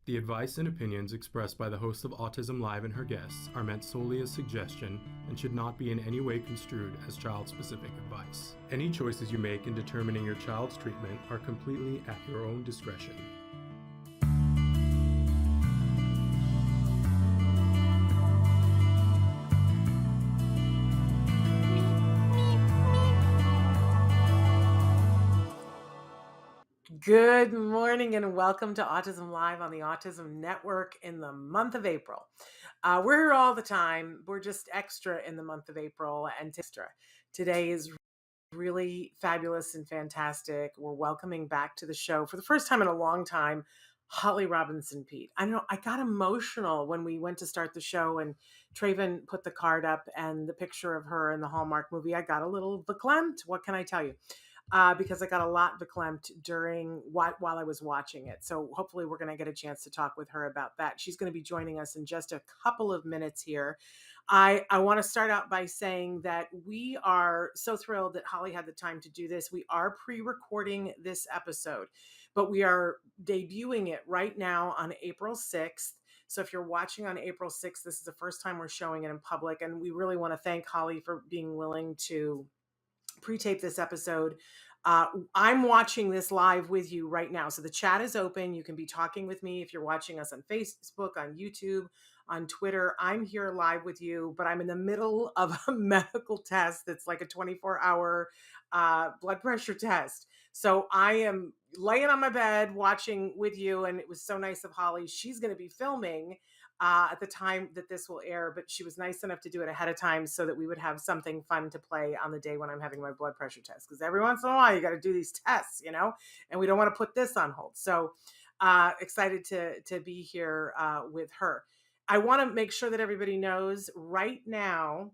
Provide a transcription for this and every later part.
The advice and opinions expressed by the host of Autism Live and her guests are meant solely as suggestion and should not be in any way construed as child-specific advice. Any choices you make in determining your child's treatment are completely at your own discretion. Good morning and welcome to Autism Live on the Autism Network in the month of April. We're here all the time. We're just extra in the month of April and extra. Today is really fabulous and fantastic. We're welcoming back to the show for the first time in a long time, HollyRod and Peete. I know I got emotional when we went to start the show and Traven put the card up and the picture of her in the Hallmark movie. I got a little verklempt. What can I tell you? Because I got a lot verklempt during while I was watching it. So hopefully we're going to get a chance to talk with her about that. She's going to be joining us in just a couple of minutes here. I want to start out by saying that we are so thrilled that Holly had the time to do this. We are pre-recording this episode, but we are debuting it right now on April 6th. So if you're watching on April 6th, this is the first time we're showing it in public. And we really want to thank Holly for being willing to pre-tape this episode. I'm watching this live with you right now. So the chat is open. You can be talking with me if you're watching us on Facebook, on YouTube, on Twitter. I'm here live with you, but I'm in the middle of a medical test that's like a 24-hour blood pressure test. So I am laying on my bed watching with you, and it was so nice of Holly. She's going to be filming at the time that this will air, but she was nice enough to do it ahead of time so that we would have something fun to play on the day when I'm having my blood pressure test. Because every once in a while, you got to do these tests, and we don't want to put this on hold. So excited to be here with her. I want to make sure that everybody knows right now,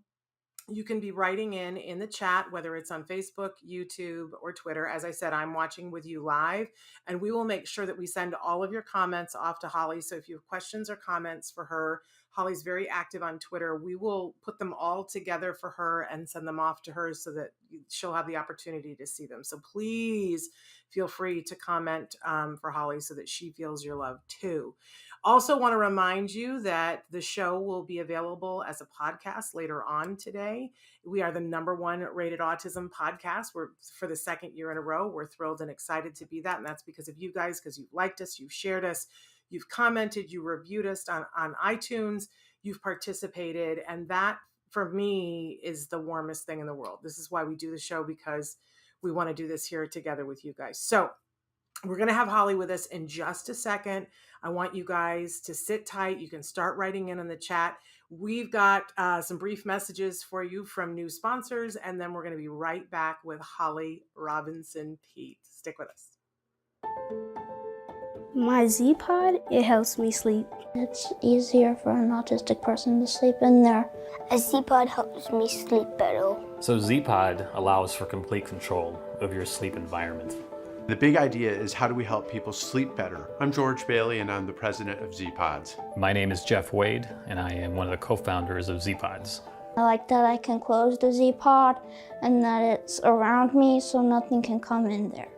you can be writing in the chat, whether it's on Facebook, YouTube, or Twitter. As I said, I'm watching with you live, and we will make sure that we send all of your comments off to Holly. So if you have questions or comments for her, Holly's very active on Twitter. We will put them all together for her and send them off to her so that she'll have the opportunity to see them. So please feel free to comment for Holly so that she feels your love too. Also want to remind you that the show will be available as a podcast later on today. We are the #1 rated autism podcast. We're for the second year in a row. We're thrilled and excited to be that. And that's because of you guys, because you've liked us, you've shared us, you've commented, you reviewed us on iTunes, you've participated. And that for me is the warmest thing in the world. This is why we do the show, because we want to do this here together with you guys. So we're going to have Holly with us in just a second. I want you guys to sit tight. You can start writing in the chat. We've got some brief messages for you from new sponsors, and then we're going to be right back with Holly Robinson Peete. Stick with us. My Zpod, it helps me sleep. It's easier for an autistic person to sleep in there. A Zpod helps me sleep better. So Zpod allows for complete control of your sleep environment. The big idea is, how do we help people sleep better? I'm George Bailey, and I'm the president of Zpods. My name is Jeff Wade, and I am one of the co-founders of Zpods. I like that I can close the Zpod and that it's around me so nothing can come in there.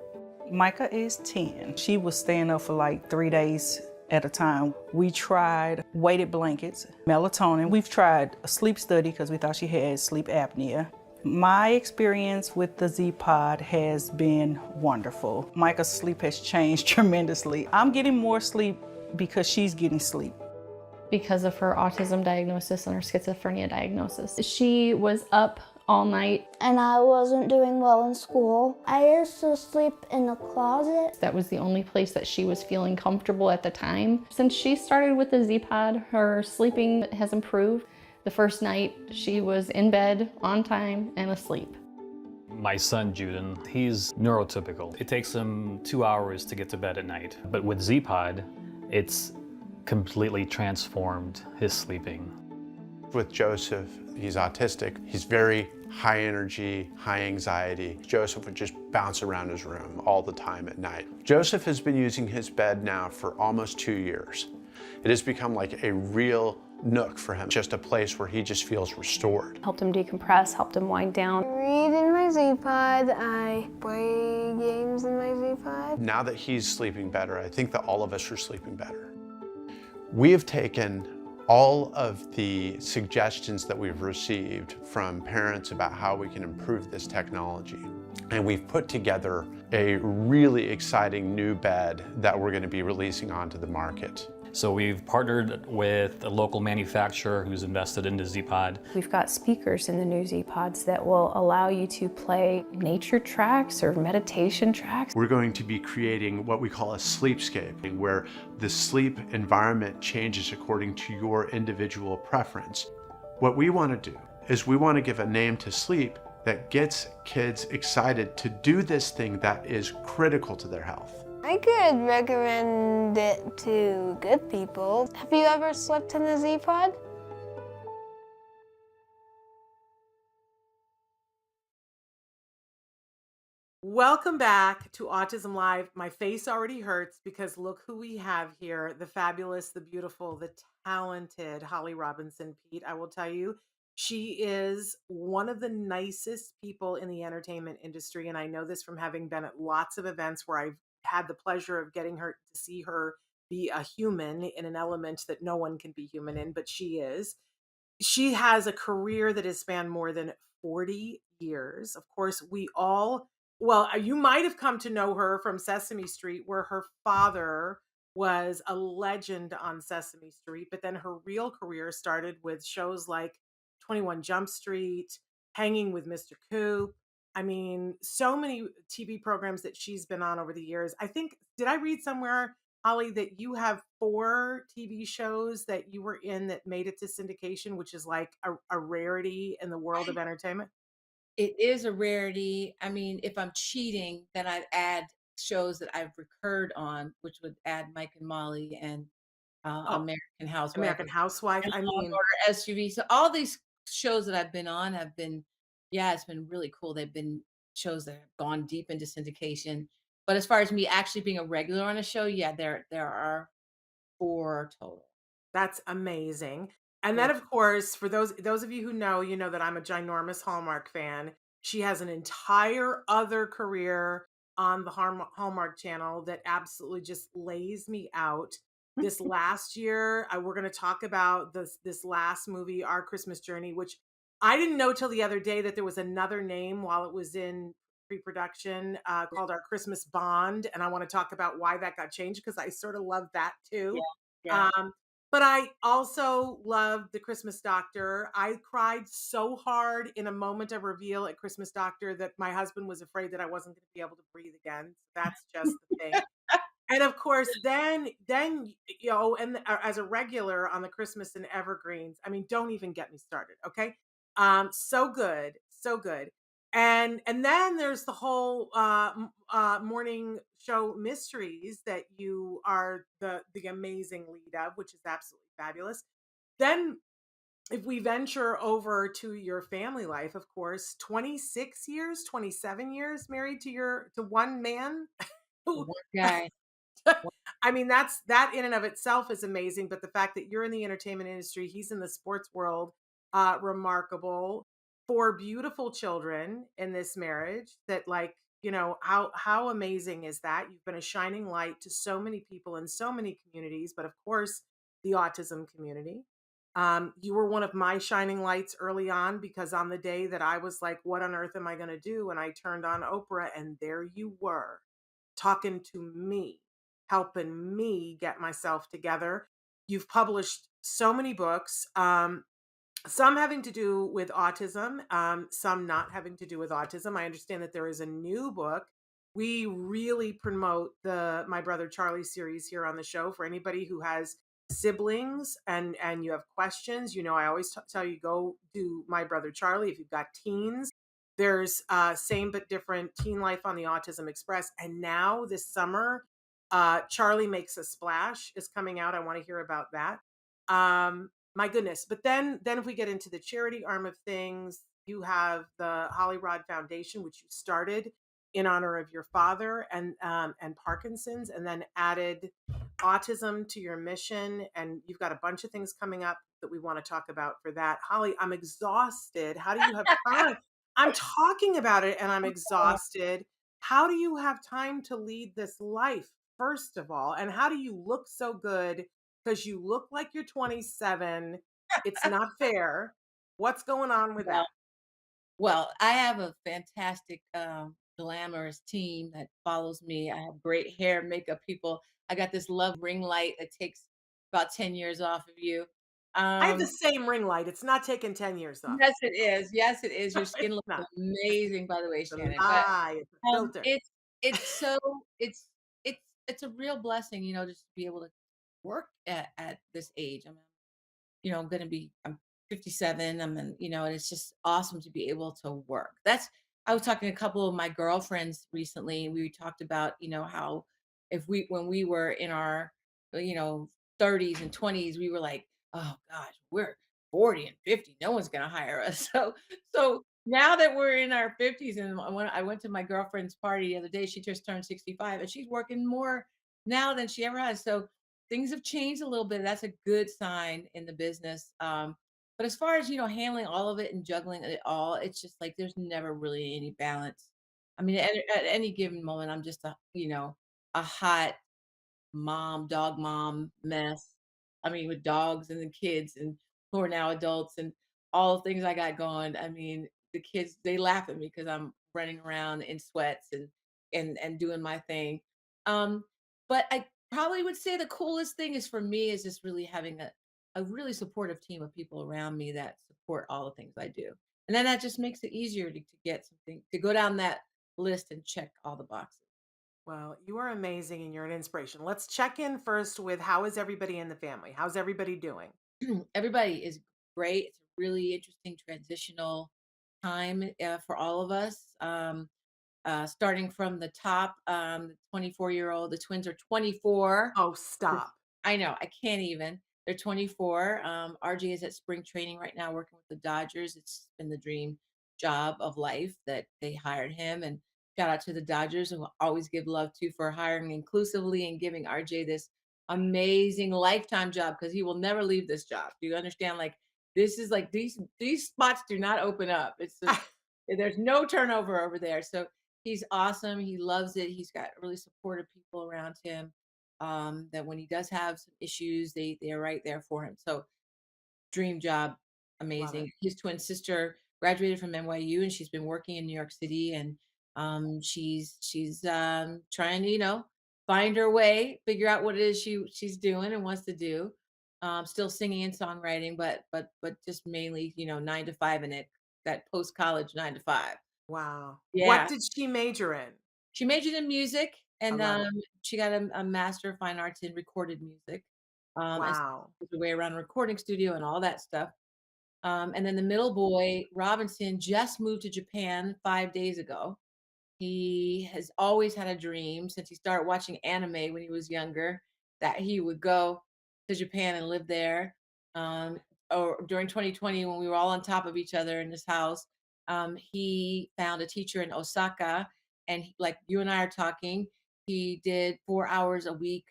Micah is 10. She was staying up for like 3 days at a time. We tried weighted blankets, melatonin. We've tried a sleep study because we thought she had sleep apnea. My experience with the Zpod has been wonderful. Micah's sleep has changed tremendously. I'm getting more sleep because she's getting sleep. Because of her autism diagnosis and her schizophrenia diagnosis. She was up all night. And I wasn't doing well in school. I used to sleep in the closet. That was the only place that she was feeling comfortable at the time. Since she started with the Zpod, her sleeping has improved. The first night, she was in bed, on time, and asleep. My son, Juden, he's neurotypical. It takes him 2 hours to get to bed at night. But with Zpod, it's completely transformed his sleeping. With Joseph, he's autistic. He's very high energy, high anxiety. Joseph would just bounce around his room all the time at night. Joseph has been using his bed now for almost 2 years. It has become like a real nook for him, just a place where he just feels restored. Helped him decompress, helped him wind down. I read in my Zpod, I play games in my Zpod. Now that he's sleeping better, I think that all of us are sleeping better. We have taken all of the suggestions that we've received from parents about how we can improve this technology, and we've put together a really exciting new bed that we're going to be releasing onto the market. So we've partnered with a local manufacturer who's invested into Zpod. We've got speakers in the new Zpods that will allow you to play nature tracks or meditation tracks. We're going to be creating what we call a sleepscape, where the sleep environment changes according to your individual preference. What we want to do is we want to give a name to sleep that gets kids excited to do this thing that is critical to their health. I could recommend it to good people. Have you ever slept in a Z-Pod? Welcome back to Autism Live. My face already hurts because look who we have here, the fabulous, the beautiful, the talented Holly Robinson Peete. I will tell you, she is one of the nicest people in the entertainment industry. And I know this from having been at lots of events where I've had the pleasure of getting her to see her be a human in an element that no one can be human in, but she is. She has a career that has spanned more than 40 years. Of course, you might have come to know her from Sesame Street, where her father was a legend on Sesame Street, but then her real career started with shows like 21 Jump Street, Hanging with Mr. Coop. I mean, so many TV programs that she's been on over the years. I think, did I read somewhere, Holly, that you have 4 TV shows that you were in that made it to syndication, which is like a rarity in the world of entertainment? It is a rarity. I mean, if I'm cheating, then I'd add shows that I've recurred on, which would add Mike and Molly and American Housewife. American Housewife. And I Law and mean, Order SUV. So all these shows that I've been on have been, yeah, it's been really cool. They've been shows that have gone deep into syndication. But as far as me actually being a regular on a show, yeah, there are 4 total. that's amazing. And then, Yeah. of course, for those of you who know, you know that I'm a ginormous Hallmark fan. She has an entire other career on the Hallmark channel that absolutely just lays me out. This last year, we're going to talk about this last movie, Our Christmas Journey, which I didn't know till the other day that there was another name while it was in pre-production called Our Christmas Bond, and I want to talk about why that got changed because I sort of love that too. Yeah. But I also loved The Christmas Doctor. I cried so hard in a moment of reveal at Christmas Doctor that my husband was afraid that I wasn't going to be able to breathe again. That's just the thing. And of course, then as a regular on the Christmas and Evergreens, I mean, don't even get me started, okay? So good, so good. And then there's the whole morning show mysteries that you are the amazing lead of, which is absolutely fabulous. Then if we venture over to your family life, of course, 26 years, 27 years married to one man. One guy. I mean, that in and of itself is amazing. But the fact that you're in the entertainment industry, he's in the sports world, remarkable. 4 beautiful children in this marriage that, like, how amazing is that? You've been a shining light to so many people in so many communities, but of course, the autism community. You were one of my shining lights early on because on the day that I was like, what on earth am I going to do? And I turned on Oprah and there you were talking to me, helping me get myself together. You've published so many books, some having to do with autism, some not having to do with autism. I understand that there is a new book. We really promote the My Brother Charlie series here on the show for anybody who has siblings and you have questions. I always tell you, go do My Brother Charlie. If you've got teens, there's Same But Different Teen Life on the Autism Express. And now this summer, Charlie Makes a Splash is coming out. I want to hear about that. My goodness. But then if we get into the charity arm of things, you have the HollyRod Foundation, which you started in honor of your father and Parkinson's, and then added autism to your mission. And you've got a bunch of things coming up that we want to talk about for that. Holly, I'm exhausted. How do you have time? I'm talking about it and I'm exhausted. How do you have time to lead this life, first of all? And how do you look so good because you look like you're 27. It's not fair. What's going on with Well, that? well, I have a fantastic, glamorous team that follows me. I have great hair, makeup people. I got this love ring light that takes about 10 years off of you. I have the Um, same ring light. It's not taking 10 years off. yes, it is. Yes, it is. Your It's skin looks not. amazing, by the way, It's a Shannon. But lie. It's a um, filter. it's it's so it's it's it's a real blessing, just to be able to work at this age. I'm going to be, I'm 57. And it's just awesome to be able to work. I was talking to a couple of my girlfriends recently, and we talked about, how when we were in our, you know, 30s and 20s, we were like, oh gosh, we're 40 and 50. No one's going to hire us. So now that we're in our 50s, and when I went to my girlfriend's party the other day, she just turned 65 and she's working more now than she ever has. So things have changed a little bit. That's a good sign in the business. But as far as handling all of it and juggling it all, it's just like there's never really any balance. I mean, at any given moment, I'm just a hot dog mom mess. I mean, with dogs and the kids and who are now adults and all the things I got going. I mean, the kids, they laugh at me because I'm running around in sweats and doing my thing. Um, but I probably would say the coolest thing is for me is just really having a really supportive team of people around me that support all the things I do. And then that just makes it easier to get something to go down that list and check all the boxes. Well, you are amazing and you're an inspiration. Let's check in first with how is everybody in the family? How's everybody doing? Everybody is great. It's a really interesting transitional time for all of us. Starting from the top, the 24-year-old, the twins are 24. Oh, stop. I know, I can't even. They're 24. RJ is at spring training right now working with the Dodgers. It's been the dream job of life that they hired him. And shout out to the Dodgers, who always give love to for hiring inclusively and giving RJ this amazing lifetime job because he will never leave this job. Do you understand? Like this is like these spots do not open up. It's just there's no turnover over there. So he's awesome. He loves it. He's got really supportive people around him that when he does have some issues, they are right there for him. So dream job, Love it. amazing. His twin sister graduated from NYU and she's been working in New York City and she's trying to find her way, figure out what it is she's doing and wants to do. Still singing and songwriting, but just mainly 9 to 5 in it, that post college 9 to 5. Wow. What Yeah, did she major in? she majored in music I and love it. she got a master of fine arts in recorded music. And so Wow. the way around a recording studio and all that stuff. And then the middle boy, Robinson, just moved to Japan 5 days ago. He has always had a dream since he started watching anime when he was younger that he would go to Japan and live there. Um, or during 2020, when we were all on top of each other in this house, he found a teacher in Osaka, and like you and I are talking, he did 4 hours a week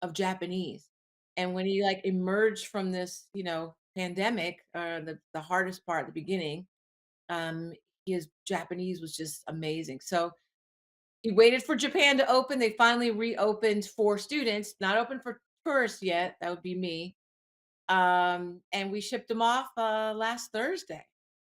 of Japanese. And when he like emerged from this, pandemic, the hardest part at the beginning, um, his Japanese was just amazing. So he waited for Japan to open. They finally reopened for students, not open for tourists yet. That would be me. And we shipped him off last Thursday.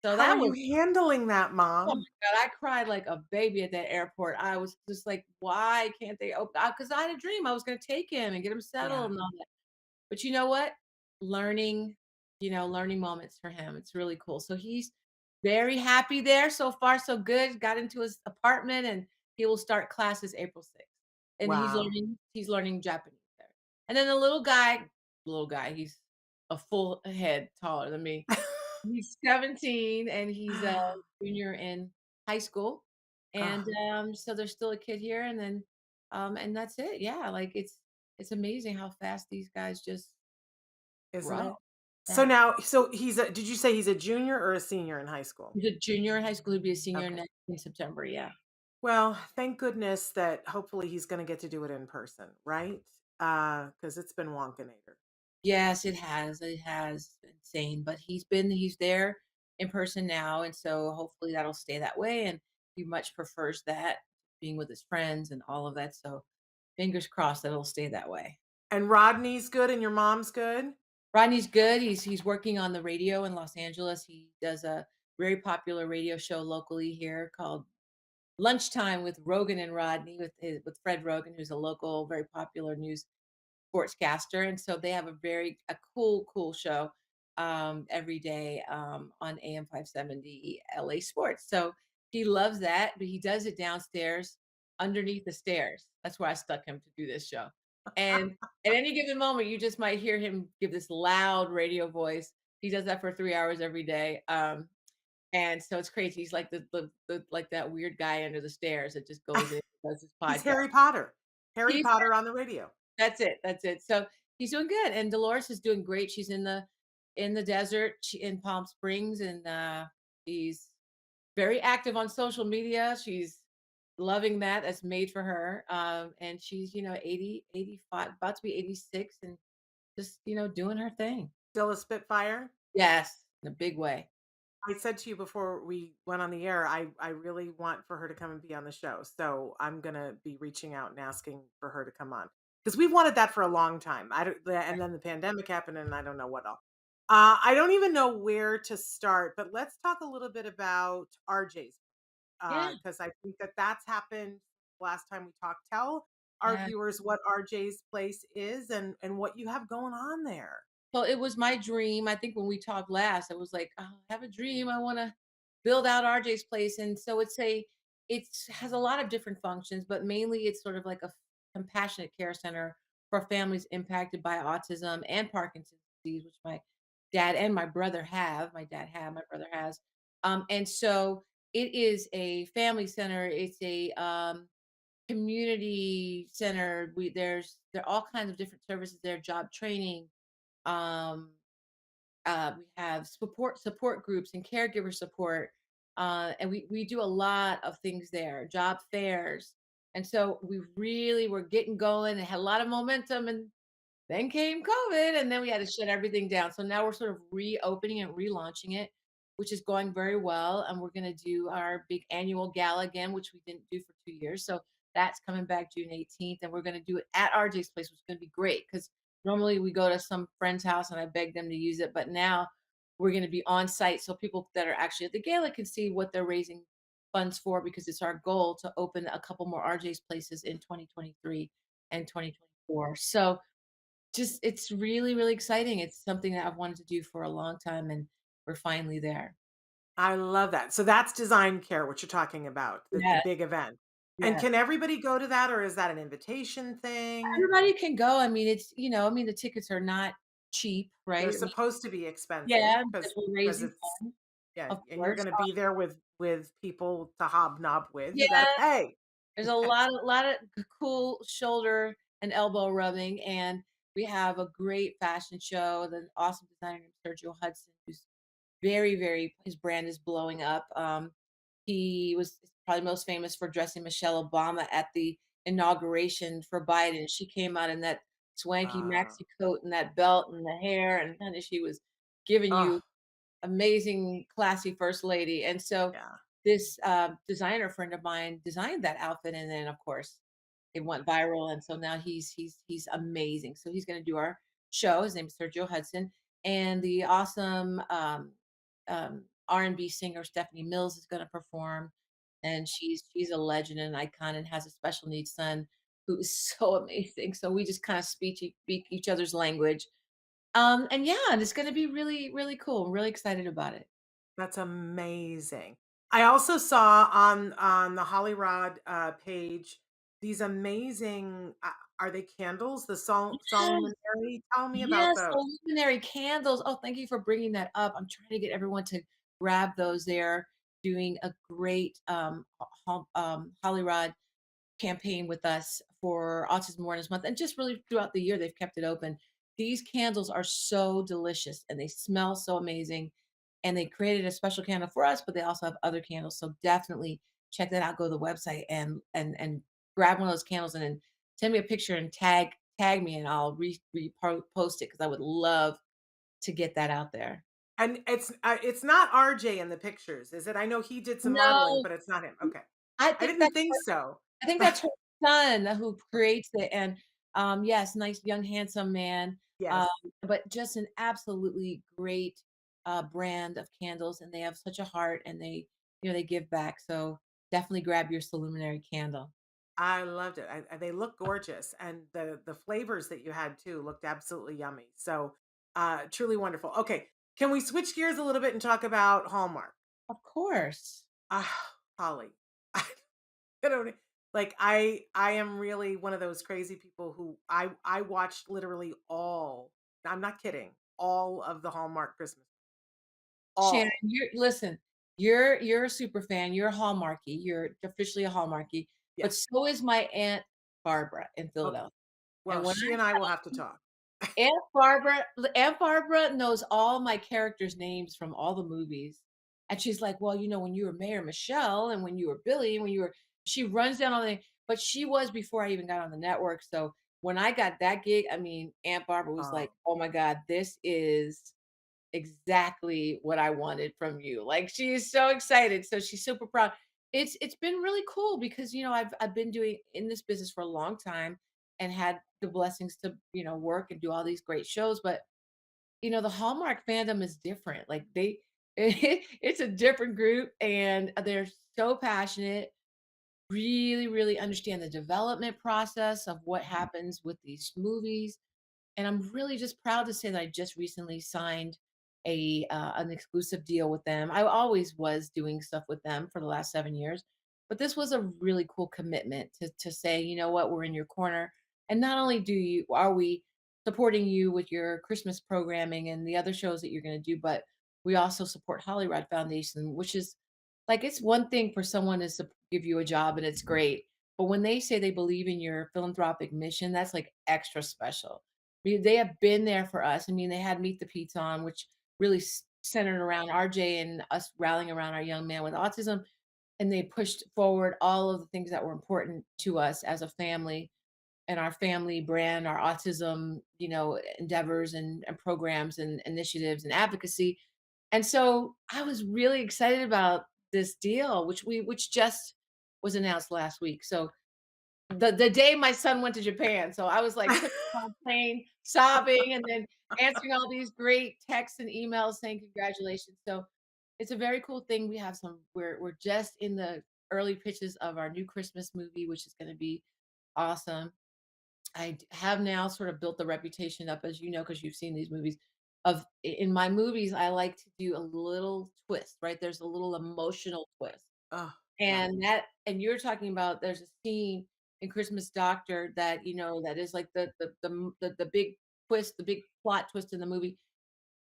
So How are that you was, handling that, oh my mom? God, I cried like a baby at that airport. I was just like, why can't they open? Because I had a dream I was going to take him and get him Yeah. settled and all that. But you know what? Learning, learning moments for him. It's really cool. So he's very happy there. So far, so good. Got into his apartment and he will start classes April 6th. And Wow. he's learning Japanese there. And then the little guy, he's a full head taller than me. He's 17 and he's a junior in high school. And Ah, so there's still a kid here and that's it. Yeah, like it's amazing how fast these guys just isn't grow. it? So Yeah. now, so did you say he's a junior or a senior in high school? He's a junior in high school, he'll be a senior Okay. next in September, yeah. Well, thank goodness that hopefully he's going to get to do it in person, right? Because it's been wonkinator. Yes, it has, insane, but he's there in person now, and so hopefully that'll stay that way, and he much prefers that, being with his friends and all of that, so fingers crossed that it'll stay that way. And Rodney's good and your mom's good? Rodney's good. He's working on the radio in Los Angeles. He does a very popular radio show locally here called Lunchtime with Rogan and Rodney with Fred Rogan, who's a local, very popular news sportscaster, and so they have a cool show every day on AM 570 LA Sports. So he loves that, but he does it downstairs underneath the stairs. That's where I stuck him to do this show. And at any given moment, you just might hear him give this loud radio voice. He does that for 3 hours every day. And so it's crazy. He's like the like that weird guy under the stairs that just goes in and does his He's podcast. Harry Potter. Harry He's Potter on the radio. That's it, that's it. So, he's doing good, and Dolores is doing great. She's in the desert, in Palm Springs, and, she's very active on social media. She's loving that. That's made for her, and she's, 80, 85, about to be 86, and just, doing her thing. Still a Spitfire? Yes, in a big way. I said to you before we went on the air, I really want for her to come and be on the show. So I'm gonna be reaching out and asking for her to come on because we've wanted that for a long time. I don't, and then the pandemic happened, and I don't know what else. I don't even know where to start, but let's talk a little bit about RJ's Yeah, because I think that that's happened last time we talked. Tell our yeah. viewers what RJ's place is and what you have going on there. Well, it was my dream. I think when we talked last, I was like, "Oh, I have a dream. I want to build out RJ's place." And so it's has a lot of different functions, but mainly it's sort of like a compassionate care center for families impacted by autism and Parkinson's disease, which my dad and my brother have. My dad had, my brother has. And so it is a family center. It's a community center. There are all kinds of different services there, job training, um, we have support groups and caregiver support, and we do a lot of things there, job fairs, and so we really were getting going and had a lot of momentum, and then came COVID, and then we had to shut everything down. So now we're sort of reopening and relaunching it, which is going very well. And we're going to do our big annual gala again, which we didn't do for 2 years. So that's coming back June 18th. And we're going to do it at RJ's place, which is going to be great because normally we go to some friend's house and I beg them to use it. But now we're going to be on site so people that are actually at the gala can see what they're raising funds for because it's our goal to open a couple more RJ's places in 2023 and 2024. So just it's really exciting. It's something that I've wanted to do for a long time, and we're finally there. I love that. So that's design care, what you're talking about, the Yeah, big event. And yeah. can everybody go to that or is that an invitation thing? Everybody can go. I mean, the tickets are not cheap, They're right? I mean, supposed to be expensive yeah, because because we're because raising it's funds, yeah, of and you're course. gonna be there with people to hobnob with. You gotta Yeah, pay. there's a lot of cool shoulder and elbow rubbing, and we have a great fashion show with an awesome designer named Sergio Hudson, who's very his brand is blowing up. He was probably most famous for dressing Michelle Obama at the inauguration for Biden. She came out in that swanky Uh, maxi coat and that belt and the hair, and kinda she was giving oh, you amazing, classy first lady. And so yeah. this designer friend of mine designed that outfit, and then of course it went viral. And so now he's amazing. So he's going to do our show. His name is Sergio Hudson, and the awesome R&B singer Stephanie Mills is going to perform, and she's a legend and an icon, and has a special needs son who is so amazing. So we just kind of speak each other's language, and yeah, and it's going to be really cool. I'm really excited about it. That's amazing. I also saw on the HollyRod page these amazing are they candles? The Soluminary? Tell me about Yes, those. the luminary candles. Oh, thank you for bringing that up. I'm trying to get everyone to grab those. They're doing a great HollyRod campaign with us for Autism Awareness Month, and just really throughout the year they've kept it open. These candles are so delicious and they smell so amazing. And they created a special candle for us, but they also have other candles. So definitely check that out. Go to the website and grab one of those candles, and then send me a picture and tag me, and I'll repost it because I would love to get that out there. And it's not RJ in the pictures, is it? I know he did some modeling, No, but it's not him. Okay. I I think didn't that's think so. I think that's her son who creates it, and Yes, nice young handsome man. Um, Yes. but just an absolutely great brand of candles, and they have such a heart, and they give back. So definitely grab your luminary candle. I loved it. They look gorgeous, and the flavors that you had too looked absolutely yummy. So, truly wonderful. Okay, can we switch gears a little bit and talk about Hallmark? Of course. Holly, I don't like. I am really one of those crazy people who I watched literally all. I'm not kidding. All of the Hallmark Christmas. Shannon, All. you're a super fan. You're a Hallmarky. You're officially a Hallmarky. But Yes. so is my aunt Barbara in Okay. Philadelphia. And Well, when she I and I will have to talk. Aunt Barbara knows all my characters' names from all the movies. And she's like, "Well, when you were Mayor Michelle and when you were Billy, when you were," she runs down all the, but she was before I even got on the network. So when I got that gig, I mean, Aunt Barbara was like, Oh, "Oh my God, this is exactly what I wanted from you." Like, she is so excited. So she's super proud. It's been really cool because I've been doing in this business for a long time and had the blessings to, work and do all these great shows. But the Hallmark fandom is different. Like, it's a different group, and they're so passionate, really, really understand the development process of what happens with these movies. And I'm really just proud to say that I just recently signed an exclusive deal with them. I always was doing stuff with them for the last 7 years, but this was a really cool commitment to say, you know what, we're in your corner, and not only are we supporting you with your Christmas programming and the other shows that you're going to do, but we also support HollyRod Foundation, which is like, it's one thing for someone to give you a job and it's great, but when they say they believe in your philanthropic mission, that's like extra special. They have been there for us. I mean, they had Meet the Pete's on, which really centered around RJ and us rallying around our young man with autism. And they pushed forward all of the things that were important to us as a family and our family brand, our autism, endeavors and programs and initiatives and advocacy. And so I was really excited about this deal, which just was announced last week. So the day my son went to Japan. So I was like putting him on a plane, sobbing, and then answering all these great texts and emails saying congratulations. So it's a very cool thing. We're just in the early pitches of our new Christmas movie, which is going to be awesome. Have now sort of built the reputation up, as you know, because you've seen these movies. In my movies, I like to do a little twist, right? There's a little emotional twist. oh, love it. And you're talking about, there's a scene in Christmas Doctor that, that is like the big twist, the big plot twist in the movie.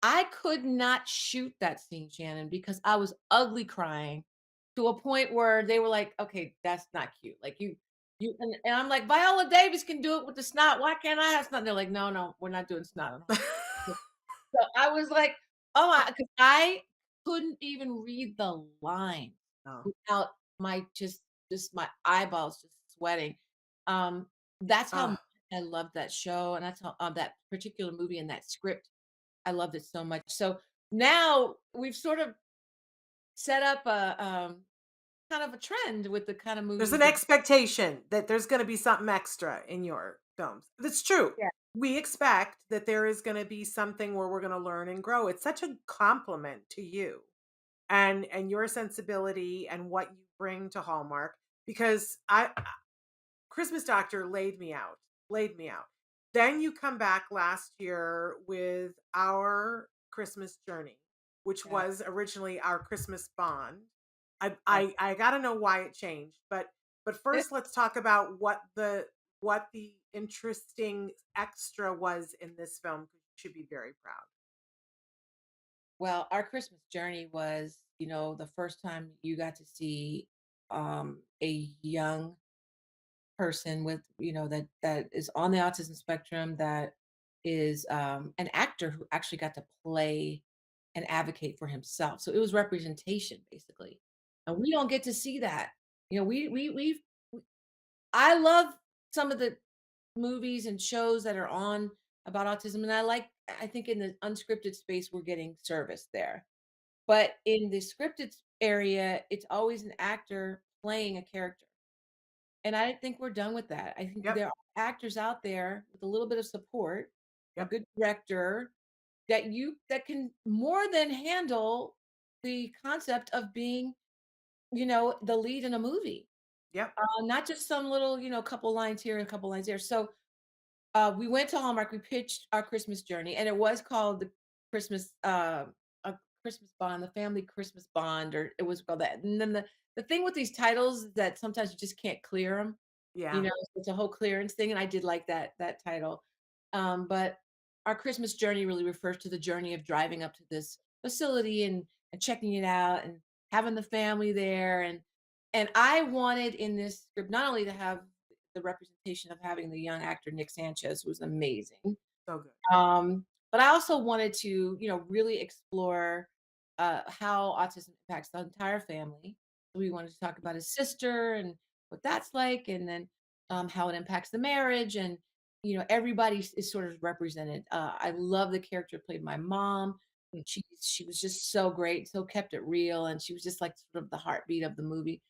I could not shoot that scene, Shannon, because I was ugly crying to a point where they were like, "Okay, that's not cute." Like, and I'm like, "Viola Davis can do it with the snot. Why can't I have snot?" And they're like, "No, no, we're not doing snot on Hallmark." So I was like, "Oh my," because I couldn't even read the line Oh, without my just my eyeballs just sweating. Um, that's how oh. much I loved that show, and that's how that particular movie and that script. I loved it so much. So now we've sort of set up a kind of a trend with the kind of There's movies an that. expectation that there's going to be something extra in your films. That's true. Yeah. We expect that there is going to be something where we're going to learn and grow. It's such a compliment to you and your sensibility and what you bring to Hallmark because Christmas Doctor laid me out. Then you come back last year with Our Christmas Journey, which Yeah. was originally Our Christmas Bond. I Yeah. I, I got to know why it changed, but first let's talk about what the interesting extra was in this film. You should be very proud. Well, our Christmas journey was, the first time you got to see a young person with, that is on the autism spectrum, that is an actor who actually got to play and advocate for himself. So it was representation basically. And we don't get to see that. I love some of the movies and shows that are on about autism, and I think in the unscripted space we're getting service there. But in the scripted area, it's always an actor playing a character. And I think we're done with that. I think Yep. there are actors out there with a little bit of support, a Yep. good director that can more than handle the concept of being, the lead in a movie. Yep. Not just some little, couple lines here and a couple lines there. So we went to Hallmark. We pitched our Christmas journey, and it was called the Christmas a Christmas Bond, the Family Christmas Bond, or it was called that. And then the thing with these titles is that sometimes you just can't clear them. Yeah. It's a whole clearance thing, and I did like that title. But our Christmas journey really refers to the journey of driving up to this facility and checking it out and having the family there and I wanted in this script not only to have the representation of having the young actor Nick Sanchez, who was amazing, So good. but I also wanted to, really explore how autism impacts the entire family. So we wanted to talk about his sister and what that's like, and then how it impacts the marriage, and everybody is sort of represented. I love the character played my mom. She was just so great, so kept it real, and she was just like sort of the heartbeat of the movie.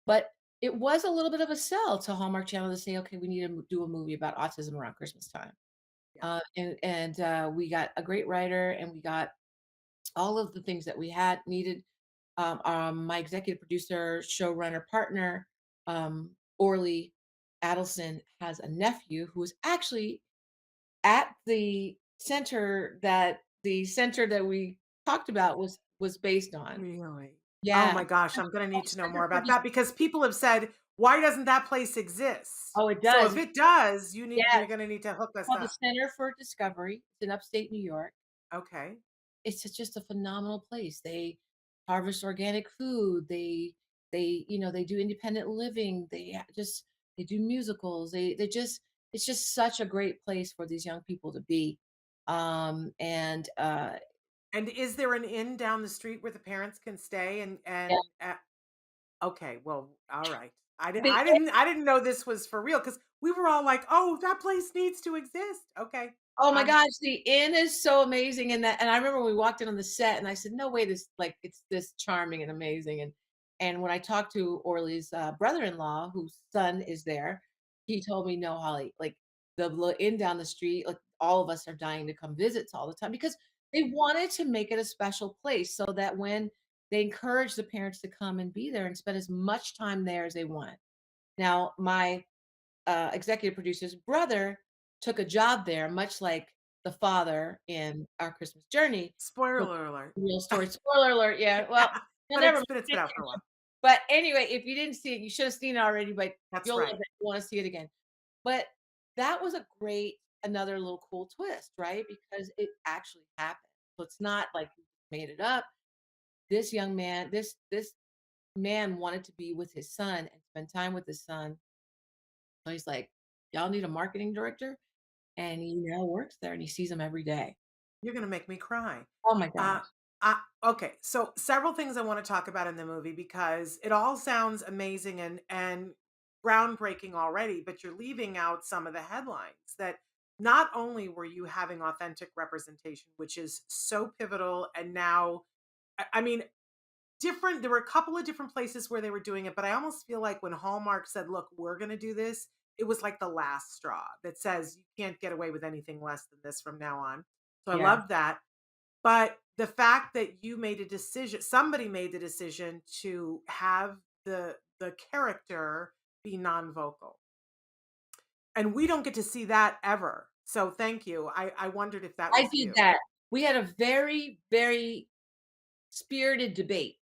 But it was a little bit of a sell to Hallmark Channel to say, okay, we need to do a movie about autism around Christmas time. Yeah. And we got a great writer, and we got all of the things that we had needed. My executive producer, showrunner, partner, Orly Adelson, has a nephew who is actually at the center that we talked about was based on. Really? Oh Yeah. my gosh, I'm gonna need to know Center more for about Dis- that because people have said, "Why doesn't that place exist?" Oh, it So does. if it does, you're Yes. gonna need to hook us Called the up. Center for Discovery. It's in upstate New York. Okay. Just a phenomenal place. They harvest organic food. They do independent living. They do musicals. They just it's just such a great place for these young people to be. And And is there an inn down the street where the parents can stay yeah, okay, well, all right. I didn't the I didn't I didn't know this was for real because we were all like, "Oh, that place needs to exist." Okay. Oh my Um, gosh, the inn is so amazing, and I remember when we walked in on the set, and I said, "No way, this like it's this charming and amazing." And when I talked to Orly's brother-in-law, whose son is there, he told me, "No, Holly, like the inn down the street, like all of us are dying to come visit all the time because they wanted to make it a special place so that when they encourage the parents to come and be there and spend as much time there as they want." Now, my executive producer's brother took a job there, much like the father in Our Christmas Journey. So, spoiler alert. real story. Spoiler alert. Yeah. Well, no, But never it's been mind. out for a while. But anyway, if you didn't see it, you should have seen it already. But That's you'll love right. it. You want to see it again. But that was a great, another little cool twist, right? Because it actually happened. So it's not like you made it up. This young man, this man wanted to be with his son and spend time with his son. So he's like, "Y'all need a marketing director?" And he now works there and he sees him every day. You're gonna make me cry. Oh my Uh, gosh. okay, so several things I want to talk about in the movie because it all sounds amazing and groundbreaking already, but you're leaving out some of the headlines that not only were you having authentic representation, which is so pivotal, and now, I mean, different. There were a couple of different places where they were doing it, but I almost feel like when Hallmark said, "Look, we're going to do this," it was like the last straw that says you can't get away with anything less than this from now on. So I Yeah. love that. But the fact that you made a decision, somebody made the decision to have the character be non-vocal. And we don't get to see that ever. So thank you. I wondered if that I was did you. that. We had a very, very spirited debate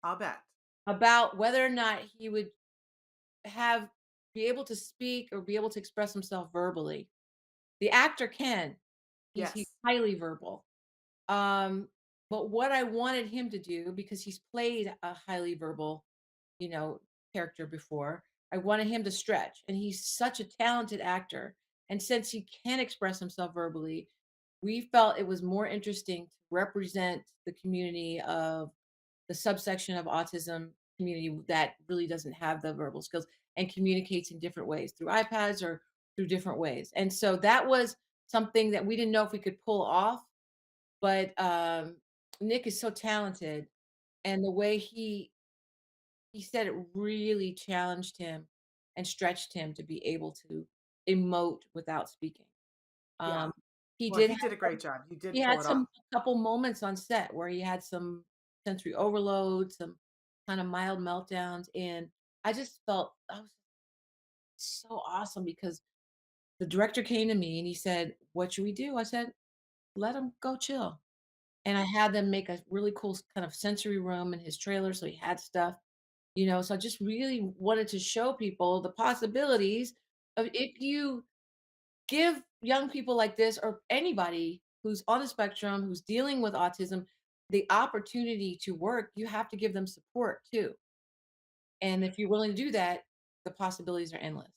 I'll bet. about whether or not he would have be able to speak or be able to express himself verbally. The actor can. He's Yes. highly verbal. Um, but what I wanted him to do, because he's played a highly verbal, you know, character before, I wanted him to stretch. And he's such a talented actor. And since he can express himself verbally, we felt it was more interesting to represent the community of the subsection of autism community that really doesn't have the verbal skills and communicates in different ways through iPads or through different ways. And so that was something that we didn't know if we could pull off, but Nick is so talented, and the way he said it really challenged him and stretched him to be able to emote without speaking. Yeah. Um, he Well, did he did a great job. He he did pull had it off. some couple moments on set where he had some sensory overload, some kind of mild meltdowns, and I just felt I was so awesome because the director came to me and he said, "What should we do?" I said, "Let him go chill." And I had them make a really cool kind of sensory room in his trailer, so he had stuff, so I just really wanted to show people the possibilities of if you give young people like this or anybody who's on the spectrum, who's dealing with autism, the opportunity to work, you have to give them support too. And if you're willing to do that, the possibilities are endless.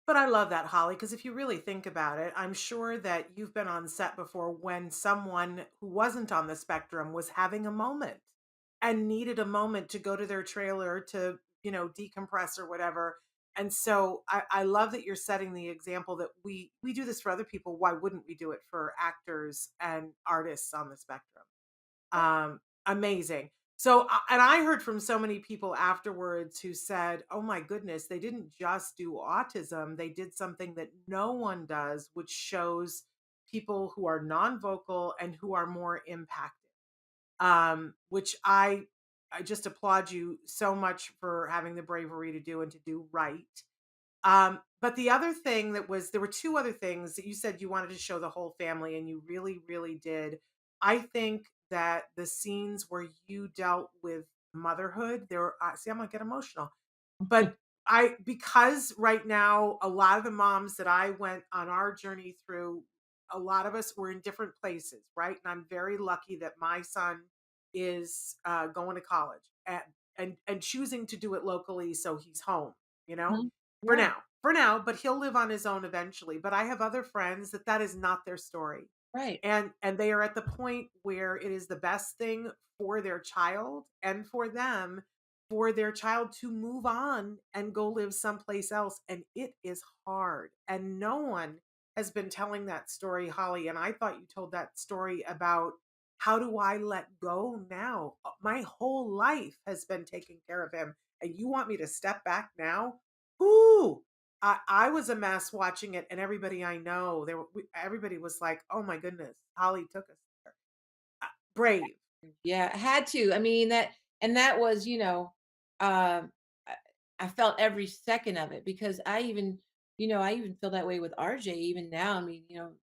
But I love that, Holly, because if you really think about it, I'm sure that you've been on set before when someone who wasn't on the spectrum was having a moment and needed a moment to go to their trailer to, decompress or whatever. And so I love that you're setting the example that we do this for other people. Why wouldn't we do it for actors and artists on the spectrum? Amazing. So, and I heard from so many people afterwards who said, "Oh my goodness, they didn't just do autism; they did something that no one does, which shows people who are non-vocal and who are more impacted." Which I just applaud you so much for having the bravery to do and to do right. But the other thing there were two other things that you said you wanted to show the whole family, and you really, really did. I think that the scenes where you dealt with motherhood, see, I'm gonna get emotional, but because right now, a lot of the moms that I went on our journey through, a lot of us were in different places, right? And I'm very lucky that my son is going to college and choosing to do it locally, so he's home, you know Mhm. for Yeah, now, for now, but he'll live on his own eventually. But I have other friends that is not their story. right. And they are at the point where it is the best thing for their child and for them, for their child to move on and go live someplace else. And it is hard. And no one has been telling that story, Holly. And I thought you told that story about how do I let go now? My whole life has been taking care of him. And you want me to step back now? Ooh, I was a mess watching it, and everybody I know, everybody was like, "Oh my goodness, Holly took us there." Brave. Yeah, I had to. I mean, that was, uh, I, I felt every second of it because I even feel that way with RJ even now. I mean,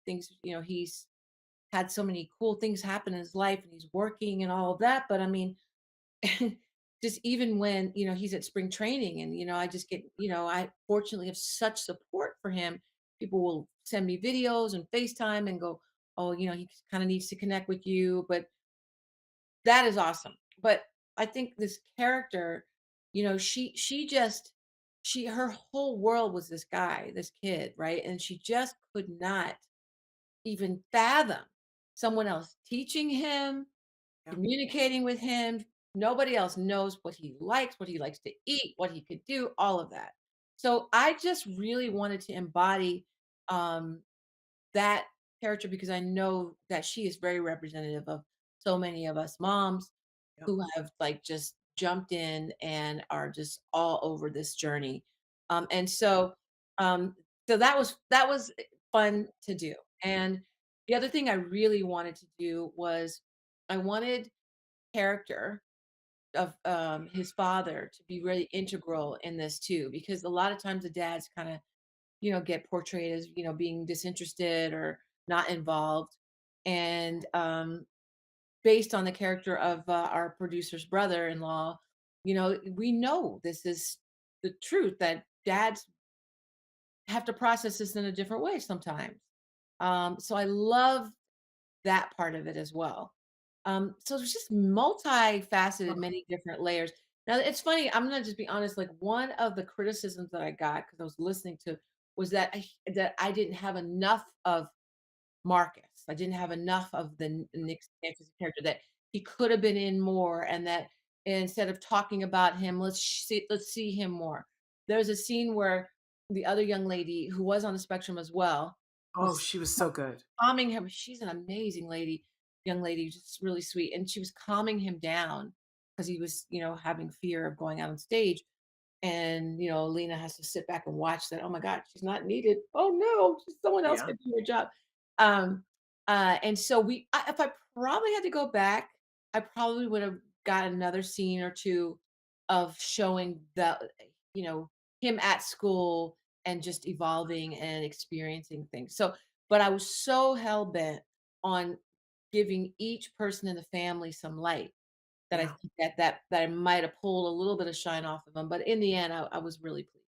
things, he's had so many cool things happen in his life and he's working and all of that. But I mean, just even when, he's at spring training and, I just get, I fortunately have such support for him. People will send me videos and FaceTime and go, oh, he kind of needs to connect with you. But that is awesome. But I think this character, her whole world was this guy, this kid, right? And she just could not even fathom someone else teaching him, Yeah. communicating with him. Nobody else knows what he likes to eat, what he could do, all of that. So I just really wanted to embody um, that character because I know that she is very representative of so many of us moms Yep. who have like just jumped in and are just all over this journey. And um, so that was fun to do. And the other thing I really wanted to do was I wanted character of his father to be really integral in this too, because a lot of times the dads kind of get portrayed as, being disinterested or not involved. And based on the character of our producer's brother-in-law, we know this is the truth that dads have to process this in a different way sometimes. So I love that part of it as well. So it's just multifaceted, many different layers. Now it's funny, I'm gonna just be honest, like one of the criticisms that I got because I was listening to was that I didn't have enough of Marcus. I didn't have enough of the Nick Sanchez character that he could have been in more and that instead of talking about him, let's see him more. There's a scene where the other young lady who was on the spectrum as well Oh, was she was so good. calming him. She's an amazing lady, young lady, just really sweet. And she was calming him down because he was, having fear of going out on stage. and Lena has to sit back and watch that. Oh my God, she's not needed. Oh no, someone else Yeah. can do your job. Um, and so if I probably had to go back, I probably would have got another scene or two of showing you know, him at school and just evolving and experiencing things. So, but I was so hell bent on giving each person in the family some light that I Yeah. think that I might have pulled a little bit of shine off of them. But in the end, I was really pleased.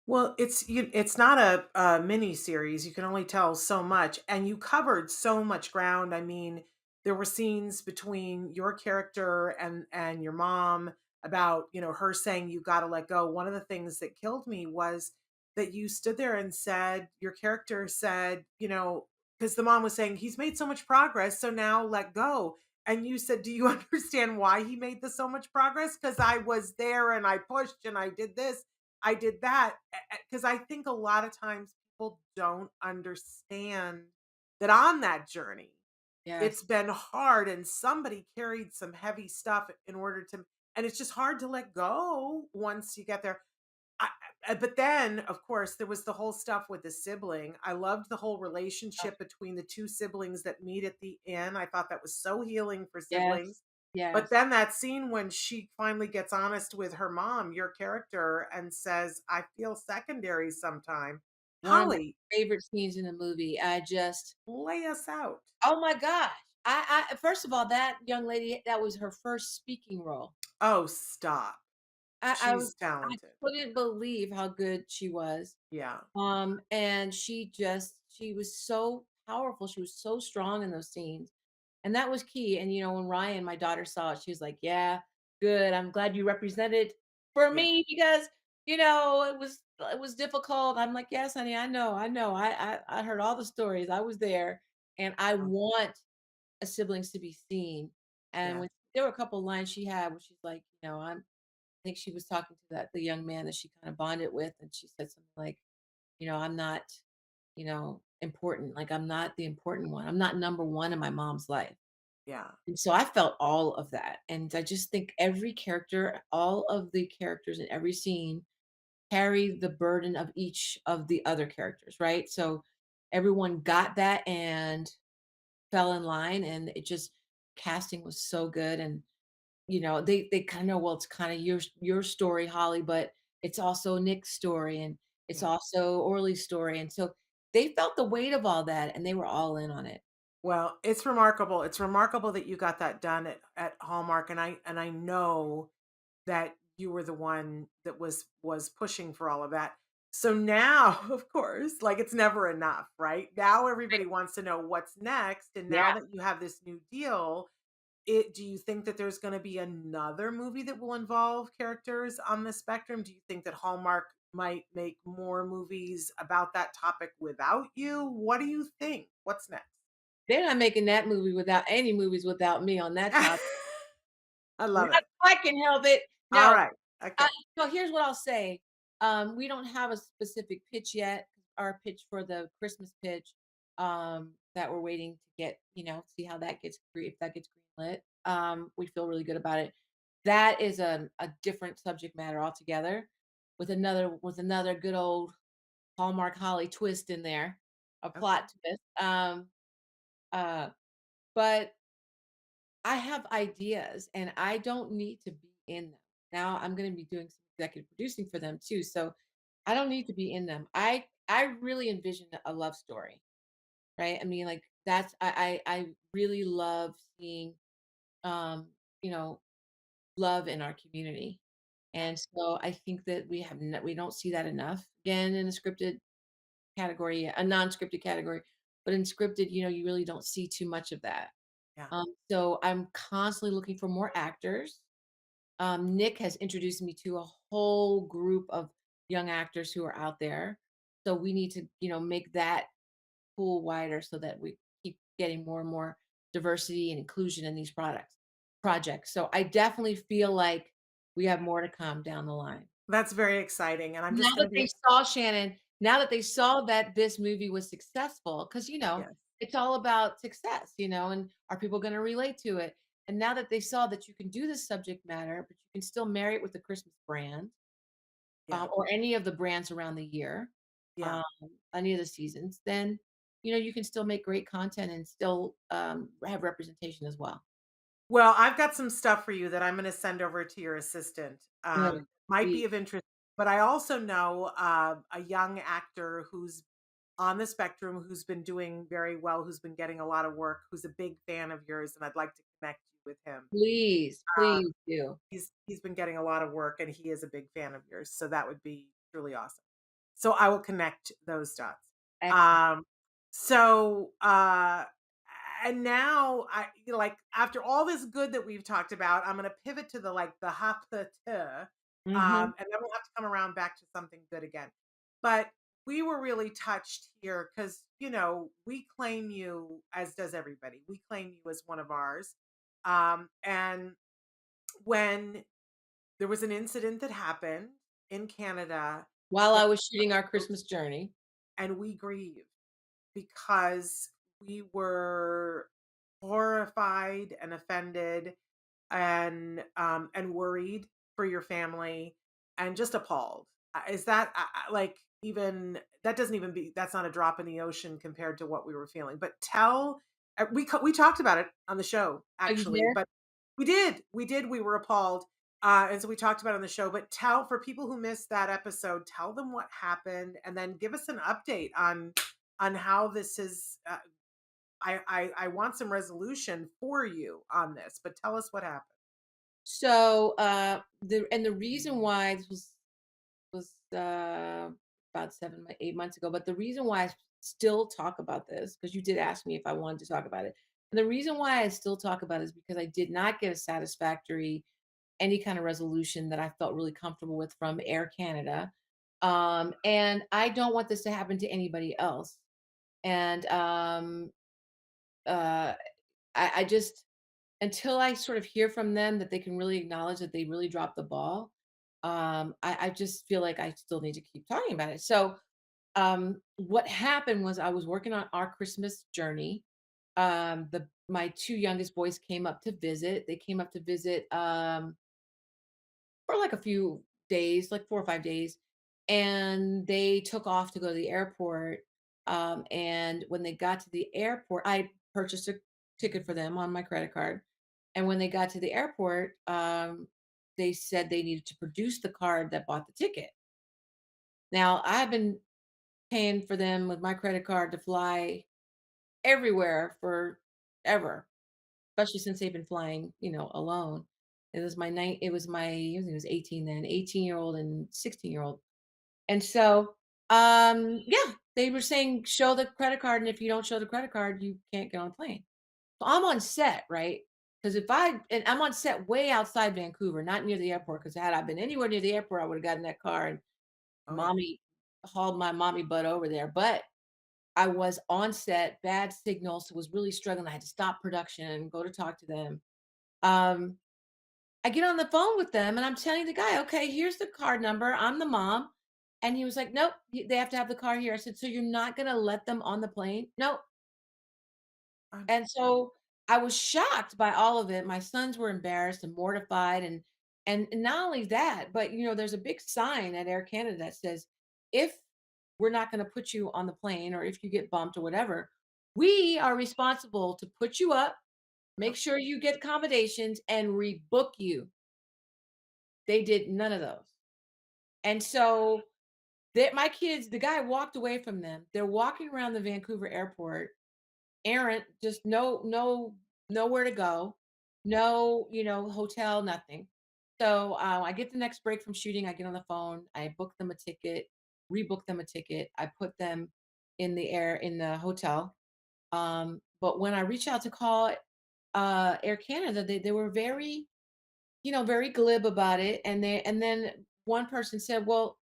Well, it's not a mini series. You can only tell so much, and you covered so much ground. I mean, there were scenes between your character and your mom about, her saying you got to let go. One of the things that killed me was that you stood there and said, your character said, because the mom was saying he's made so much progress, so now let go. And you said, "Do you understand why he made this so much progress? Because I was there and I pushed and I did this, I did that." Because I think a lot of times people don't understand that on that journey, it's Yes. been hard and somebody carried some heavy stuff in order to, and it's just hard to let go once you get there. But then, of course, there was the whole stuff with the sibling. I loved the whole relationship between the two siblings that meet at the inn. I thought that was so healing for Yes. siblings. But Yes. then that scene when she finally gets honest with her mom, your character, and says, "I feel secondary sometime." One of my Holly, favorite scenes in the movie. I just, lay us out. oh my gosh. I first of all, that young lady, that was her first speaking role. Oh, stop. I was She's I talented. couldn't believe how good she was. Yeah. And she was so powerful. She was so strong in those scenes. And that was key. And when Ryan, my daughter, saw it, she was like, "Yeah, good. I'm glad you represented for Yeah. me because it was difficult." I'm like, "Yes, honey, I know. I heard all the stories. I was there, and I Oh, want siblings to be seen." And yeah. when there were a couple lines she had where she's like, I think she was talking to the young man that she kind of bonded with, and she said something like, "I'm not, important. Like I'm not the important one. I'm not number one in my mom's life." Yeah. And so I felt all of that. And I just think every character, all of the characters in every scene carry the burden of each of the other characters, right? So everyone got that and fell in line, and it just casting was so good. And they kind of know, well, it's kind of your story, Holly, but it's also Nick's story, and it's Yeah. also Orly's story. And so they felt the weight of all that, and they were all in on it. Well, it's remarkable. It's remarkable that you got that done at Hallmark, and I know that you were the one that was pushing for all of that. So now, of course, like it's never enough, right? Now everybody wants to know what's next, and now Yeah. that you have this new deal, do you think that there's going to be another movie that will involve characters on the spectrum? Do you think that Hallmark might make more movies about that topic without you? What do you think? What's next? They're not making that movie without any movies without me on that topic. I love Not it. if I can help it. All No, right. Okay. here's what I'll say. We don't have a specific pitch yet. Our pitch for the Christmas pitch, that we're waiting to get, see how that gets if that gets greenlit. We feel really good about it. That is a different subject matter altogether, with another good old Hallmark Holly twist in there, a Okay. plot twist. Uh, but I have ideas and I don't need to be in them. Now I'm going to be doing some executive producing for them too. So I don't need to be in them. I really envision a love story, right? I mean, like I really love seeing um, you know, love in our community. And so I think that we don't see that enough again in a scripted category, a non-scripted category, but in scripted, you really don't see too much of that. Yeah. So I'm constantly looking for more actors. Nick has introduced me to a whole group of young actors who are out there. So we need to, make that pool wider so that we keep getting more and more diversity and inclusion in these projects. So I definitely feel like we have more to come down the line. That's very exciting. And I'm Now just going that to they be, saw Shannon, now that they saw that this movie was successful, because yes. it's all about success, and are people going to relate to it? And now that they saw that you can do this subject matter, but you can still marry it with the Christmas brand, Yeah. or any of the brands around the year, Yeah. um, any of the seasons, then you can still make great content and still have representation as well. Well, I've got some stuff for you that I'm going to send over to your assistant. Good. Might be Sweet. of interest, but I also know a young actor who's on the spectrum who's been doing very well, who's been getting a lot of work, who's a big fan of yours, and I'd like to connect you with him. Please, Uh, please do. he's been getting a lot of work, and he is a big fan of yours, so that would be really awesome. So I will connect those dots. Excellent. Um, so and now like after all this good that we've talked about, I'm going to pivot to the like the hapta, Hmm. and then we'll have to come around back to something good again. But we were really touched here because we claim you, as does everybody. We claim you as one of ours. And when there was an incident that happened in Canada, While that I was shooting our Christmas journey. and we grieved because we were horrified and offended and worried for your family and just appalled. Is that like even that doesn't even be that's not a drop in the ocean compared to what we were feeling. But tell we talked about it on the show Oh, you actually, did? but we were appalled. And so we talked about it on the show, but tell for people who missed that episode, tell them what happened and then give us an update on how this is I want some resolution for you on this, but tell us what happened. So the reason why this was about 8 months ago, but the reason why I still talk about this, because you did ask me if I wanted to talk about it, and the reason why I still talk about it is because I did not get a satisfactory any kind of resolution that I felt really comfortable with from Air Canada. And I don't want this to happen to anybody else. And uh, I just, until I sort of hear from them that they can really acknowledge that they really dropped the ball, I just feel like I still need to keep talking about it. So, what happened was I was working on our Christmas journey. My two youngest boys came up to visit. They came up to visit for like a few days, like 4 or 5 days, and they took off to go to the airport. And when they got to the airport, I purchased a ticket for them on my credit card. And when they got to the airport, they said they needed to produce the card that bought the ticket. Now, I've been paying for them with my credit card to fly everywhere forever, especially since they've been flying, alone. It was 18 then, 18-year-old and 16-year-old. And so, yeah, they were saying, show the credit card. And if you don't show the credit card, you can't get on a plane. So I'm on set, right? Because and I'm on set way outside Vancouver, not near the airport. Because had I been anywhere near the airport, I would have gotten that car and Oh yeah. mommy hauled my mommy butt over there. But I was on set, bad signal, so was really struggling. I had to stop production and go to talk to them. Um, I get on the phone with them and I'm telling the guy, okay, here's the card number. I'm the mom. And he was like, nope, they have to have the car here. I said, so you're not going to let them on the plane? Nope. I'm And so I was shocked by all of it. My sons were embarrassed and mortified. And not only that, but there's a big sign at Air Canada that says, if we're not going to put you on the plane or if you get bumped or whatever, we are responsible to put you up, make sure you get accommodations, and rebook you. They did none of those. And so my kids, the guy walked away from them. They're walking around the Vancouver airport, errant, just nowhere to go, no, hotel, nothing. So I get the next break from shooting. I get on the phone. I book them a ticket, rebook them a ticket. I put them in the hotel. But when I reach out to call Air Canada, they were very very glib about it. And then one person said, well,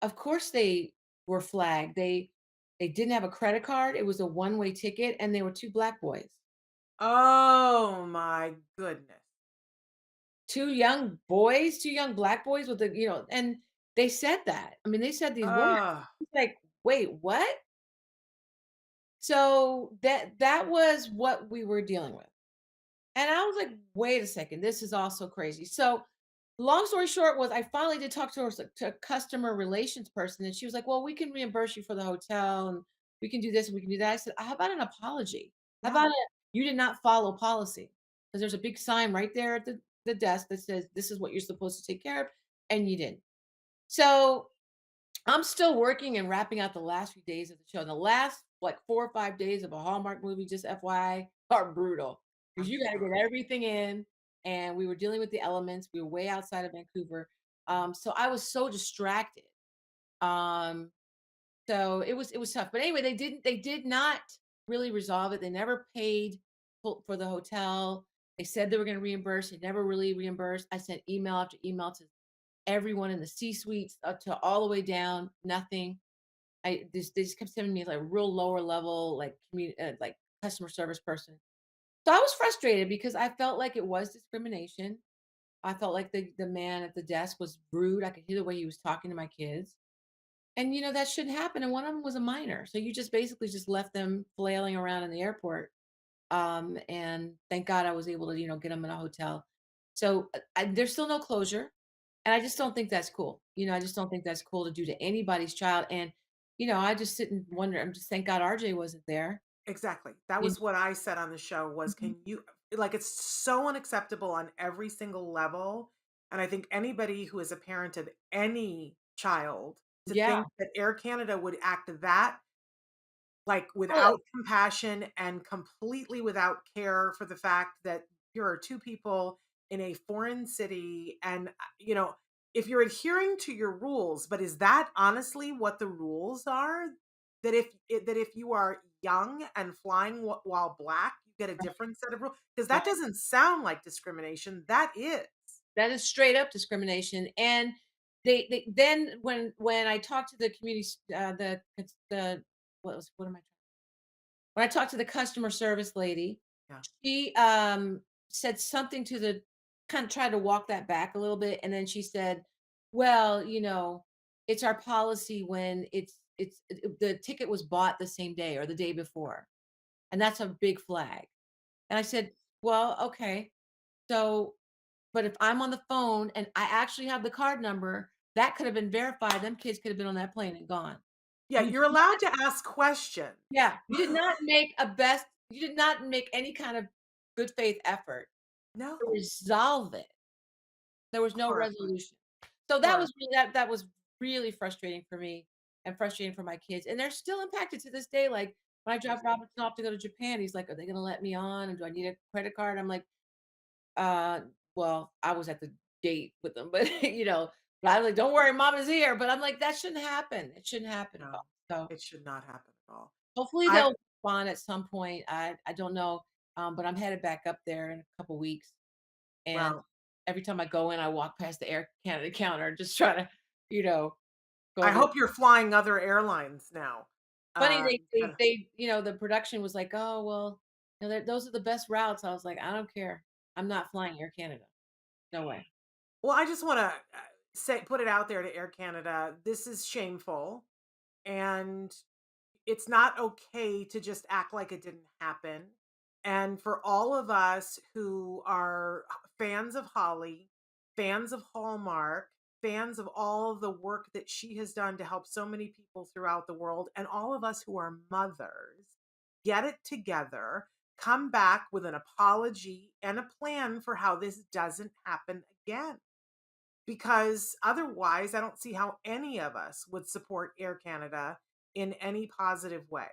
of course they were flagged. They didn't have a credit card. It was a one-way ticket, and they were two black boys. Oh my goodness. Two young boys, two young black boys with and they said that. I mean, they said these words. Oh, It's like, wait, what? So that was what we were dealing with. And I was like, wait a second, this is also crazy. So long story short was I finally did talk to a customer relations person, and she was like, "Well, we can reimburse you for the hotel, and we can do this, and we can do that." I said, "How about an apology? How Yeah. about you did not follow policy?" Because there's a big sign right there at the desk that says, "This is what you're supposed to take care of," and you didn't. So I'm still working and wrapping out the last few days of the show. The last like 4 or 5 days of a Hallmark movie, just FYI, are brutal because I'm you got to sure. get everything in. And we were dealing with the elements. We were way outside of Vancouver, so I was so distracted. Um, so it was tough. But anyway, they did not really resolve it. They never paid for the hotel. They said they were going to reimburse. They never really reimbursed. I sent email after email to everyone in the C-suites to all the way down, nothing. They just kept sending me like real lower level, like like customer service person. So I was frustrated because I felt like it was discrimination. I felt like the man at the desk was rude. I could hear the way he was talking to my kids. And that shouldn't happen. And one of them was a minor. So you just basically just left them flailing around in the airport. And thank God I was able to, get them in a hotel. So there's still no closure. And I just don't think that's cool. I just don't think that's cool to do to anybody's child. And, I just sit and wonder, I'm just thank God RJ wasn't there. Exactly. That You was what I said on the show was, Mhm. can you like, it's so unacceptable on every single level, and I think anybody who is a parent of any child to Yeah. think that Air Canada would act that, like, Well, without compassion and completely without care for the fact that here are 2 people in a foreign city and, if you're adhering to your rules, but is that honestly what the rules are? That if you are young and flying while black, you get a different set of rules? Because right. that doesn't sound like discrimination, that is. That is straight up discrimination. And they then when I talked to the community, the what am I when I talked to the customer service lady, Yeah. she said something to the kind of tried to walk that back a little bit, and then she said, "Well, it's our policy when the ticket was bought the same day or the day before, and that's a big flag." And I said, "Well, okay, so but if I'm on the phone and I actually have the card number, that could have been verified. Them kids could have been on that plane and gone. Yeah, You you're allowed to ask questions. Yeah, you did not make any kind of good faith effort to No. resolve it. There was no Horrifying, resolution. So horrifying. that was really frustrating for me and frustrating for my kids, and they're still impacted to this day. Like, when I drop Robertson off to go to Japan, he's like, "Are they gonna let me on, and do I need a credit card?" I'm like, "Uh, well, I was at the gate with them, but, but I was like, 'Don't worry, mom is here.'" But I'm like, "That shouldn't happen. It shouldn't happen at No, all." So it should not happen at all. hopefully I they'll respond at some point. I don't know, but I'm headed back up there in a couple weeks, and well, every time I go in, I walk past the Air Canada counter, just trying to, you know, go I over there. hope you're flying other airlines now. Funny, Instead of the production was like, "Oh well, those are the best routes." I was like, "I don't care. I'm not flying Air Canada. No way." well, I just wanna, say put it out there to Air Canada, this is shameful, and it's not okay to just act like it didn't happen. And for all of us who are fans of Holly, fans of Hallmark, fans of all of the work that she has done to help so many people throughout the world, and all of us who are mothers, get it together, come back with an apology and a plan for how this doesn't happen again. Because otherwise, I don't see how any of us would support Air Canada in any positive way.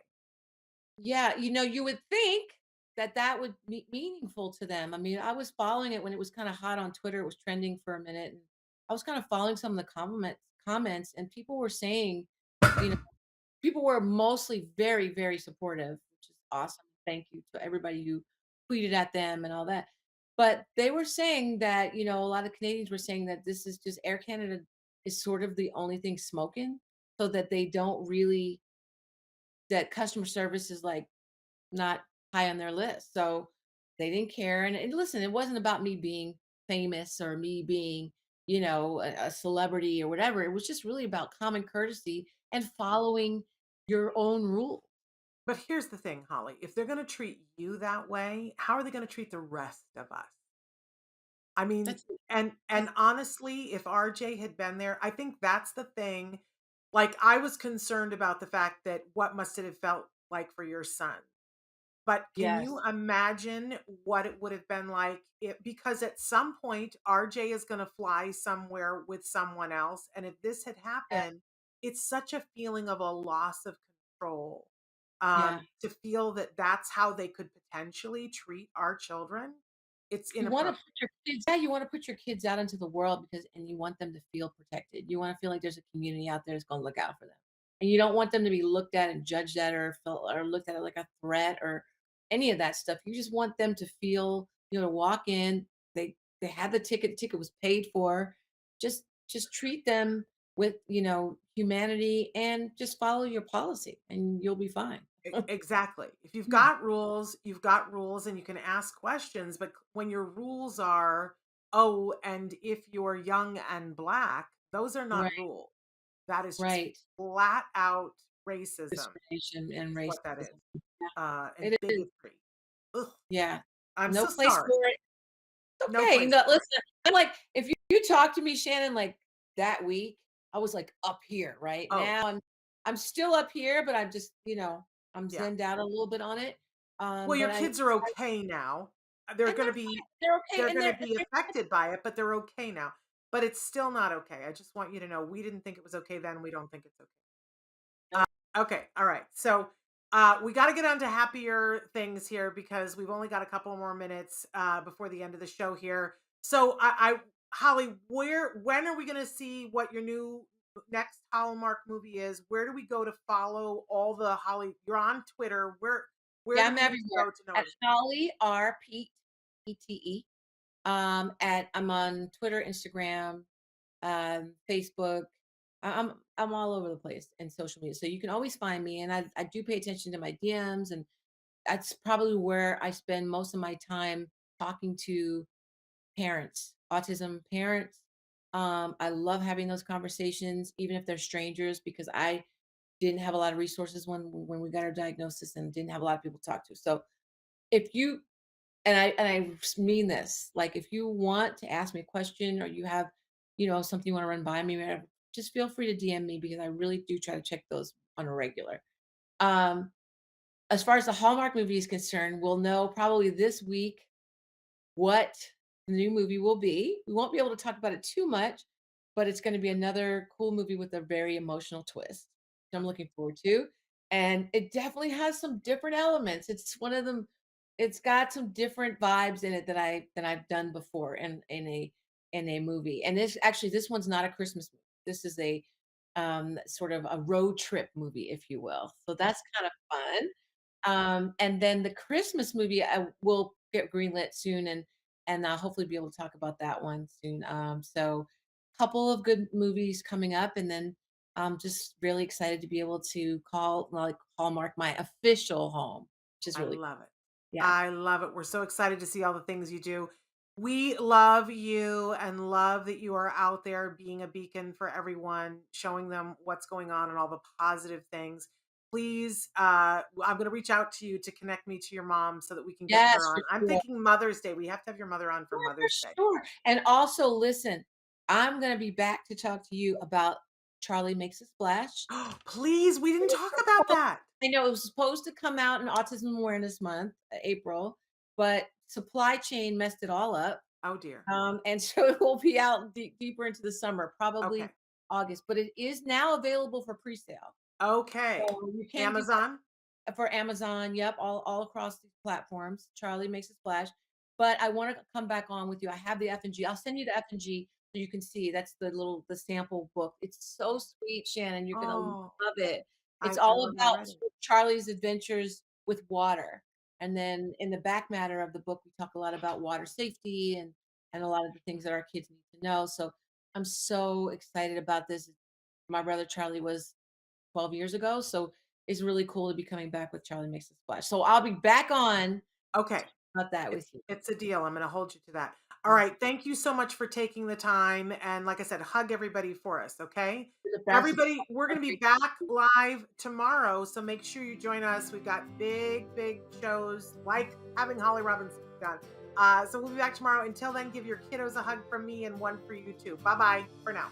Yeah, you would think that that would be meaningful to them. I mean, I was following it when it was kind of hot on Twitter. It was trending for a minute, and I was kind of following some of the comments, and people were saying, you know, people were mostly very, very supportive, which is awesome. Thank you to everybody who tweeted at them and all that. But they were saying that, a lot of Canadians were saying that this is just Air Canada is sort of the only thing smoking, so that they don't really that customer service is like not high on their list. So they didn't care. And listen, it wasn't about me being famous or me being, a celebrity or whatever. It was just really about common courtesy and following your own rule. But here's the thing, Holly, if they're going to treat you that way, how are they going to treat the rest of us? I mean, That's and honestly, if RJ had been there, I think that's the thing. Like, I was concerned about the fact that what must it have felt like for your son. But can yes. you imagine what it would have been like because at some point RJ is going to fly somewhere with someone else, and if this had Yeah. happened, it's such a feeling of a loss of control. Yeah. To feel that that's how they could potentially treat our children, it's You wanna inappropriate. put your kids yeah, you wanna put your kids out into the world because and you want them to feel protected. You wanna feel like there's a community out there that's gonna look out for them. And you don't want them to be looked at and judged at or feel or looked at like a threat or any of that stuff. You just want them to feel, to walk in, they had the ticket was paid for. Just treat them with, humanity and just follow your policy and you'll be fine. Exactly. If Yeah. you've got rules and you can ask questions, but when your rules are, oh, and if you're young and black, those are not Right, rules. That is just right. flat out racism Discrimination and is what that racism. is. Yeah, And it is. bigotry. Ugh, Yeah. I'm No so place sorry. for it. It's No okay. place No, for it. listen, I'm like, if you talk to me, Shannon, like that week, I was like up here, right? Oh, Now I'm still up here, but I'm just, I'm yeah. zenned out a little bit on it. Well, your But kids are okay now. They're and gonna they're be fine. They're okay, they're and gonna they're be affected by it, but they're okay now. But it's still not okay. I just want you to know we didn't think it was okay then. We don't think it's okay. no, Okay, all right. So we got to get on to happier things here because we've only got a couple more minutes before the end of the show here. So Holly, when are we going to see what your new next Hallmark movie is? Where do we go to follow all the Holly? You're on Twitter. Where yeah, do I'm we need to everywhere. go to know At everything? Holly R Pete Pete. I'm on Twitter, Instagram, Facebook. I'm all over the place in social media, so you can always find me. And I do pay attention to my DMs, and that's probably where I spend most of my time talking to parents, autism parents. I love having those conversations, even if they're strangers, because I didn't have a lot of resources when we got our diagnosis and didn't have a lot of people to talk to. So if you and I mean this, like if you want to ask me a question or you have, something you want to run by me, whatever, just feel free to DM me because I really do try to check those on a regular. Um, as far as the Hallmark movie is concerned, we'll know probably this week what the new movie will be. We won't be able to talk about it too much, but it's going to be another cool movie with a very emotional twist, which I'm looking forward to. And it definitely has some different elements. It's one of them. It's got some different vibes in it that I've done before in a movie. And this one's not a Christmas movie. This is a sort of a road trip movie, if you will. So that's kind of fun. And then the Christmas movie I will get greenlit soon, and I'll hopefully be able to talk about that one soon. So couple of good movies coming up, and then I'm just really excited to be able to call like Hallmark my official home, which is I really love it. yeah. I love it. We're so excited to see all the things you do. We love you and love that you are out there being a beacon for everyone, showing them what's going on and all the positive things. Please, I'm going to reach out to you to connect me to your mom so that we can get Yes, her on. for I'm sure. thinking Mother's Day. We have to have your mother on Yeah, for for Mother's Day. sure. And also, listen, I'm gonna be back to talk to you about Charlie Makes a Splash. Please, we It didn't was talk about supposed that. I know it was supposed to come out in Autism Awareness Month, April, but supply chain messed it all up. Oh, dear. And so it will be out deeper into the summer, Okay. probably August, but it is now available for pre-sale. Okay. So you can do Amazon? that for Amazon. Yep, all across these platforms. Charlie Makes a Splash. But I want to come back on with you. I have the F and G. I'll send you the F and G so you can see. That's the sample book. It's so sweet, Shannon. You're gonna Oh, love it. It's I all love it about already. Charlie's adventures with water. And then in the back matter of the book, we talk a lot about water safety and a lot of the things that our kids need to know. So I'm so excited about this. My brother Charlie was 12 years ago, so it's really cool to be coming back with Charlie Makes a Splash. So I'll be back on Okay. about that with It's you. it's a deal. I'm gonna hold you to that. All Awesome. right. Thank you so much for taking the time. And like I said, hug everybody for us, okay? You're the best. Everybody, we're I gonna be appreciate back you. live tomorrow. So make sure you join us. We've got big, big shows like having Holly Robinson done. So we'll be back tomorrow. Until then, give your kiddos a hug from me and one for you too. Bye-bye for now.